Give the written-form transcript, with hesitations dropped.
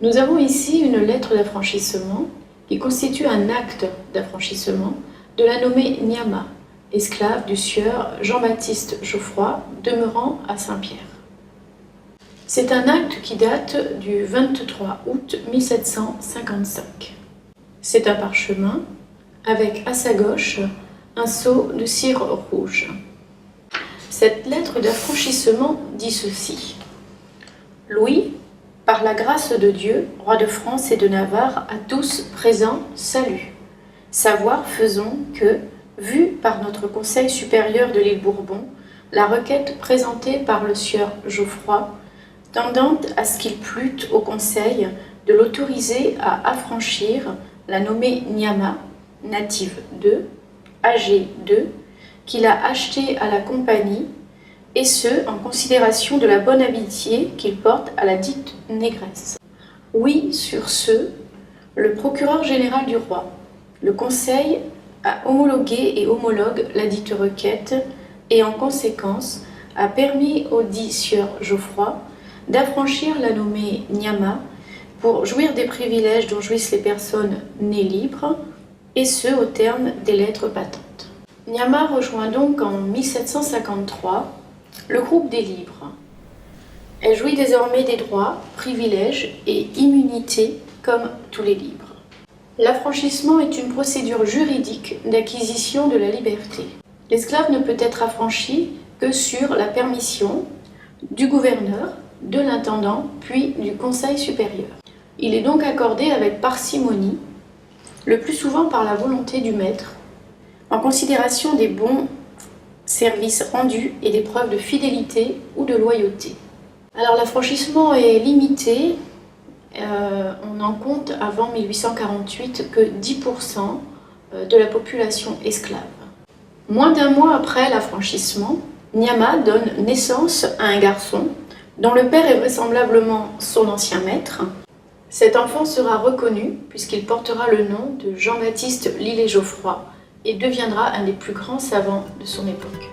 Nous avons ici une lettre d'affranchissement qui constitue un acte d'affranchissement de la nommée Nyama, esclave du sieur Jean-Baptiste Geoffroy, demeurant à Saint-Pierre. C'est un acte qui date du 23 août 1755. C'est un parchemin avec à sa gauche un sceau de cire rouge. Cette lettre d'affranchissement dit ceci. Louis, par la grâce de Dieu, roi de France et de Navarre, à tous présents, salut. Savoir faisons que, vue par notre Conseil supérieur de l'île Bourbon, la requête présentée par le sieur Geoffroy, tendant à ce qu'il plût au Conseil de l'autoriser à affranchir la nommée Nyama, native 2, âgée 2, qu'il a achetée à la compagnie, et ce, en considération de la bonne amitié qu'il porte à la dite négresse. Oui, sur ce, le procureur général du roi, le Conseil a homologué et homologue la dite requête, et en conséquence a permis au dit sieur Geoffroy d'affranchir la nommée Nyama pour jouir des privilèges dont jouissent les personnes nées libres, et ce, au terme des lettres patentes. Nyama rejoint donc en 1753 le groupe des libres. Elle jouit désormais des droits, privilèges et immunités comme tous les libres. L'affranchissement est une procédure juridique d'acquisition de la liberté. L'esclave ne peut être affranchi que sur la permission du gouverneur, de l'intendant, puis du conseil supérieur. Il est donc accordé avec parcimonie, le plus souvent par la volonté du maître, en considération des bons services rendus et des preuves de fidélité ou de loyauté. Alors l'affranchissement est limité, on en compte avant 1848 que 10% de la population esclave. Moins d'un mois après l'affranchissement, Nyama donne naissance à un garçon dont le père est vraisemblablement son ancien maître. Cet enfant sera reconnu puisqu'il portera le nom de Jean-Baptiste Lillet-Geoffroy et deviendra un des plus grands savants de son époque.